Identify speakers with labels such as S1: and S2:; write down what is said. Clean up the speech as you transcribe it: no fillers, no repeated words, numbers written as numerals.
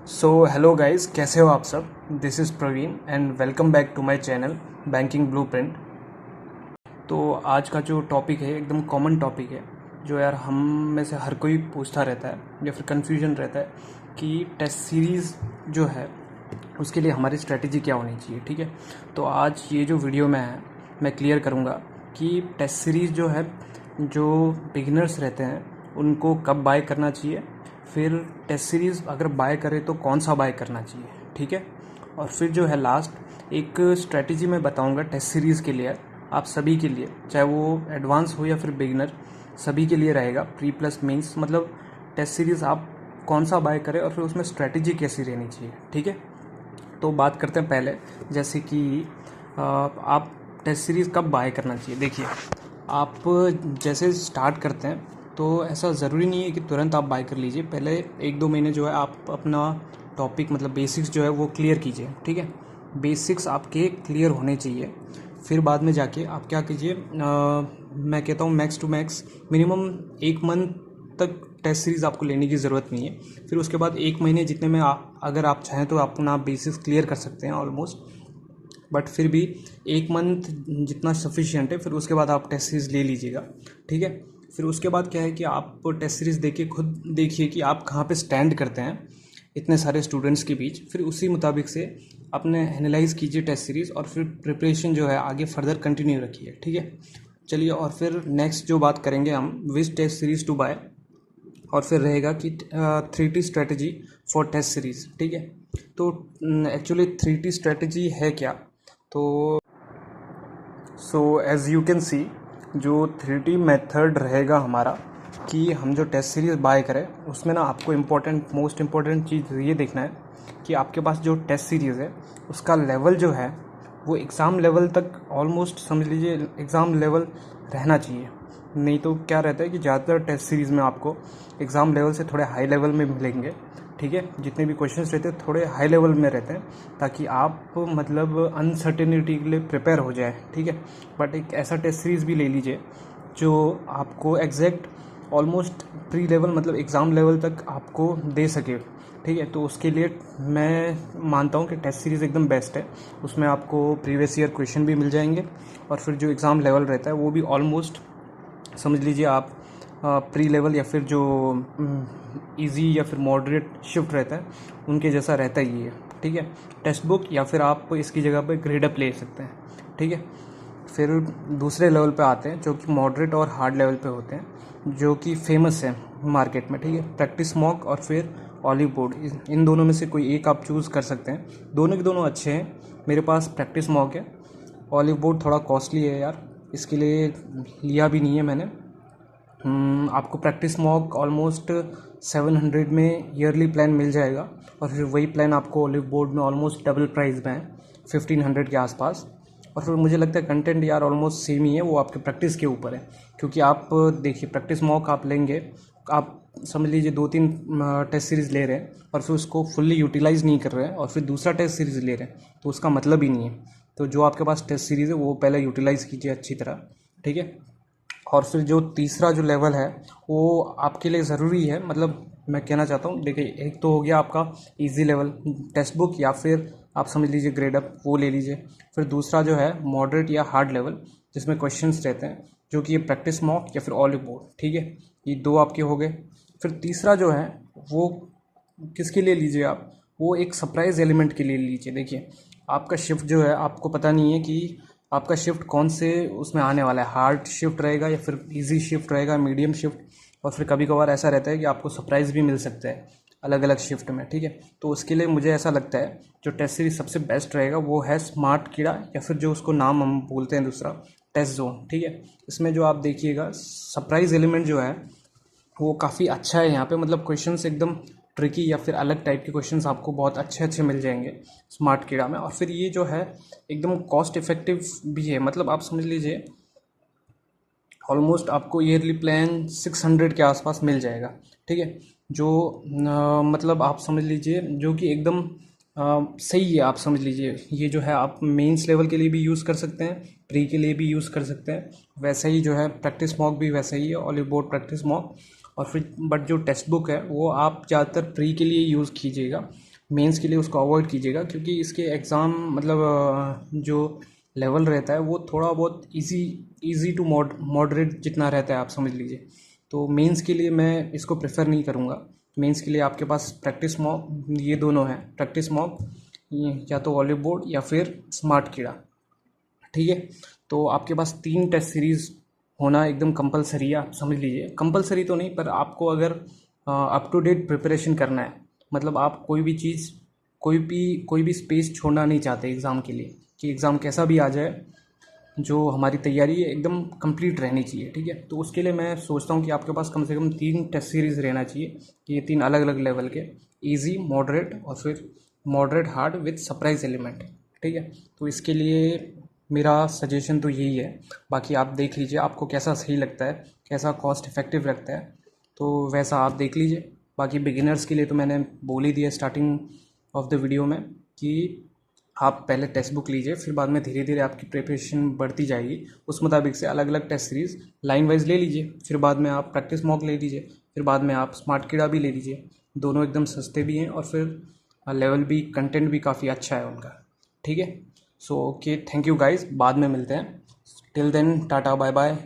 S1: So hello guys, कैसे हो आप सब। This is Praveen and welcome back to my channel banking blueprint. तो आज का जो टॉपिक है एकदम कॉमन टॉपिक है, जो यार हम में से हर कोई पूछता रहता है या फिर कन्फ्यूजन रहता है कि टेस्ट सीरीज़ जो है उसके लिए हमारी स्ट्रेटजी क्या होनी चाहिए। ठीक है, तो आज ये जो वीडियो में है मैं क्लियर करूँगा कि टेस्ट सीरीज़ जो है, जो बिगिनर्स रहते हैं उनको कब बाय करना चाहिए, फिर टेस्ट सीरीज़ अगर बाय करें तो कौन सा बाय करना चाहिए। ठीक है, और फिर जो है लास्ट एक स्ट्रेटजी मैं बताऊंगा टेस्ट सीरीज़ के लिए, आप सभी के लिए, चाहे वो एडवांस हो या फिर बिगिनर, सभी के लिए रहेगा। प्री प्लस मेंस मतलब टेस्ट सीरीज़ आप कौन सा बाय करें और फिर उसमें स्ट्रेटजी कैसी रहनी चाहिए। ठीक है, तो बात करते हैं पहले, जैसे कि आप टेस्ट सीरीज़ कब बाय करना चाहिए। देखिए, आप जैसे स्टार्ट करते हैं तो ऐसा ज़रूरी नहीं है कि तुरंत आप बाय कर लीजिए। पहले 1-2 महीने जो है आप अपना टॉपिक मतलब बेसिक्स जो है वो क्लियर कीजिए। ठीक है, बेसिक्स आपके क्लियर होने चाहिए। फिर बाद में जाके आप क्या कीजिए, मैं कहता हूँ max to max minimum 1 month तक टेस्ट सीरीज़ आपको लेने की ज़रूरत नहीं है। फिर उसके बाद 1 महीने जितने में अगर आप चाहें तो अपना बेसिक्स क्लियर कर सकते हैं ऑलमोस्ट, बट फिर भी 1 मंथ जितना सफिशिएंट है। फिर उसके बाद आप टेस्ट सीरीज़ ले लीजिएगा। ठीक है, फिर उसके बाद क्या है कि आप टेस्ट सीरीज़ देखिए, खुद देखिए कि आप कहाँ पे स्टैंड करते हैं इतने सारे स्टूडेंट्स के बीच। फिर उसी मुताबिक से अपने एनालाइज कीजिए टेस्ट सीरीज़, और फिर प्रिपरेशन जो है आगे फर्दर कंटिन्यू रखिए। ठीक है, चलिए, और फिर नेक्स्ट जो बात करेंगे हम which test series to buy, और फिर रहेगा कि 3T strategy for test series. ठीक है, तो एक्चुअली 3T स्ट्रेटजी है क्या। तो एज़ यू कैन सी, जो 3T मेथड रहेगा हमारा, कि हम जो टेस्ट सीरीज़ बाय करें उसमें ना आपको मोस्ट इम्पॉर्टेंट चीज़ ये देखना है कि आपके पास जो टेस्ट सीरीज़ है उसका लेवल जो है वो एग्ज़ाम लेवल तक, ऑलमोस्ट समझ लीजिए एग्ज़ाम लेवल रहना चाहिए। नहीं तो क्या रहता है कि ज़्यादातर टेस्ट सीरीज़ में आपको एग्ज़ाम लेवल से थोड़े हाई लेवल में मिलेंगे। ठीक है, जितने भी क्वेश्चंस रहते हैं थोड़े हाई लेवल में रहते हैं, ताकि आप मतलब अनसर्टेनिटी के लिए प्रिपेयर हो जाए। ठीक है, बट एक ऐसा टेस्ट सीरीज़ भी ले लीजिए जो आपको एग्जैक्ट ऑलमोस्ट प्री लेवल मतलब एग्ज़ाम लेवल तक आपको दे सके। ठीक है, तो उसके लिए मैं मानता हूँ कि टेस्ट सीरीज़ एकदम बेस्ट है। उसमें आपको प्रीवियस ईयर क्वेश्चन भी मिल जाएंगे, और फिर जो एग्ज़ाम लेवल रहता है वो भी ऑलमोस्ट समझ लीजिए आप प्री लेवल या फिर जो इजी या फिर मॉडरेट शिफ्ट रहता है उनके जैसा रहता ही है। ठीक है, टेक्स्ट बुक या फिर आप इसकी जगह पे ग्रेड अप ले सकते हैं। ठीक है, फिर दूसरे लेवल पे आते हैं जो कि मॉडरेट और हार्ड लेवल पे होते हैं, जो कि फेमस है मार्केट में। ठीक है, प्रैक्टिस मॉक और फिर ऑलिव बोर्ड, इन दोनों में से कोई एक आप चूज़ कर सकते हैं। दोनों के दोनों अच्छे हैं। मेरे पास प्रैक्टिस मॉक है, ऑलिव बोर्ड थोड़ा कॉस्टली है यार, इसके लिए लिया भी नहीं है मैंने। आपको प्रैक्टिस मॉक ऑलमोस्ट 700 में ईयरली प्लान मिल जाएगा, और फिर वही प्लान आपको ऑलिव बोर्ड में ऑलमोस्ट डबल प्राइस में है, 1500 के आसपास। और फिर मुझे लगता है कंटेंट यार ऑलमोस्ट सेम ही है, वो आपके प्रैक्टिस के ऊपर है। क्योंकि आप देखिए, प्रैक्टिस मॉक आप लेंगे, आप समझ लीजिए 2-3 टेस्ट सीरीज़ ले रहे हैं और फिर उसको फुल्ली यूटिलाइज़ नहीं कर रहे हैं, और फिर दूसरा टेस्ट सीरीज़ ले रहे हैं, तो उसका मतलब ही नहीं है। तो जो आपके पास टेस्ट सीरीज़ है वो पहले यूटिलाइज़ कीजिए अच्छी तरह। ठीक है, और फिर जो तीसरा जो लेवल है वो आपके लिए ज़रूरी है, मतलब मैं कहना चाहता हूँ, देखिए एक तो हो गया आपका इजी लेवल टेक्स्ट बुक या फिर आप समझ लीजिए ग्रेड अप, वो ले लीजिए। फिर दूसरा जो है मॉडरेट या हार्ड लेवल, जिसमें क्वेश्चंस रहते हैं, जो कि ये प्रैक्टिस मॉक या फिर ऑलिव बोर्ड। ठीक है, ये दो आपके हो गए। फिर तीसरा जो है वो किसके लिए लीजिए आप, वो एक सरप्राइज एलिमेंट के लिए लीजिए। देखिए, आपका शिफ्ट जो है आपको पता नहीं है कि आपका शिफ्ट कौन से उसमें आने वाला है, हार्ड शिफ्ट रहेगा या फिर इजी शिफ्ट रहेगा, मीडियम शिफ्ट, और फिर कभी कभार ऐसा रहता है कि आपको सरप्राइज़ भी मिल सकता है अलग अलग शिफ्ट में। ठीक है, तो उसके लिए मुझे ऐसा लगता है जो टेस्ट सीरीज सबसे बेस्ट रहेगा वो है स्मार्ट कीड़ा, या फिर जो उसको नाम हम बोलते हैं दूसरा, टेस्ट जोन। ठीक है, इसमें जो आप देखिएगा सरप्राइज एलिमेंट जो है वो काफ़ी अच्छा है यहाँ पे, मतलब क्वेश्चंस एकदम ट्रिकी या फिर अलग टाइप के क्वेश्चंस आपको बहुत अच्छे अच्छे मिल जाएंगे स्मार्ट कीड़ा में। और फिर ये जो है एकदम कॉस्ट इफेक्टिव भी है, मतलब आप समझ लीजिए ऑलमोस्ट आपको ईयरली प्लान 600 के आसपास मिल जाएगा। ठीक है, जो मतलब आप समझ लीजिए जो कि एकदम सही है। आप समझ लीजिए ये जो है आप मेंस लेवल के लिए भी यूज़ कर सकते हैं, प्री के लिए भी यूज़ कर सकते हैं। वैसा ही जो है प्रैक्टिस मॉक भी वैसा ही है, ऑलिव बोर्ड प्रैक्टिस मॉक। और फिर बट जो टेक्स्ट बुक है वो आप ज़्यादातर प्री के लिए यूज़ कीजिएगा, मेंस के लिए उसको अवॉइड कीजिएगा, क्योंकि इसके एग्ज़ाम मतलब जो लेवल रहता है वो थोड़ा बहुत इजी टू मॉडरेट जितना रहता है, आप समझ लीजिए। तो मेंस के लिए मैं इसको प्रेफर नहीं करूँगा। मेंस के लिए आपके पास प्रैक्टिस मॉक ये दोनों हैं, प्रैक्टिस मॉक या तो ऑलिव बोर्ड या फिर स्मार्ट कीड़ा, ठीक है। तो आपके पास 3 टेस्ट सीरीज़ होना एकदम कंपलसरी है, आप समझ लीजिए। कंपलसरी तो नहीं, पर आपको अगर अप टू डेट प्रिपरेशन करना है, मतलब आप कोई भी चीज़ कोई भी स्पेस छोड़ना नहीं चाहते एग्ज़ाम के लिए, कि एग्ज़ाम कैसा भी आ जाए, जो हमारी तैयारी है एकदम कंप्लीट रहनी चाहिए, ठीक है। तो उसके लिए मैं सोचता हूँ कि आपके पास कम से कम 3 टेस्ट सीरीज़ रहना चाहिए, कि ये 3 अलग अलग लेवल के, इजी, मॉडरेट और फिर moderate hard with surprise element, ठीक है। तो इसके लिए मेरा सजेशन तो यही है। बाकी आप देख लीजिए आपको कैसा सही लगता है, कैसा कॉस्ट इफ़ेक्टिव लगता है, तो वैसा आप देख लीजिए। बाकी बिगिनर्स के लिए तो मैंने बोल ही दिया स्टार्टिंग ऑफ द वीडियो में कि आप पहले टेक्स्ट बुक लीजिए, फिर बाद में धीरे धीरे आपकी प्रिपरेशन बढ़ती जाएगी। उस मुताबिक से अलग अलग टेस्ट सीरीज़ लाइन वाइज ले लीजिए, फिर बाद में आप प्रैक्टिस मॉक ले लीजिए, फिर बाद में आप स्मार्ट कीड़ा भी ले लीजिए। दोनों एकदम सस्ते भी हैं और फिर लेवल भी, कंटेंट भी काफ़ी अच्छा है उनका, ठीक है। So okay, thank you guys, बाद में मिलते हैं। Till then tata bye bye.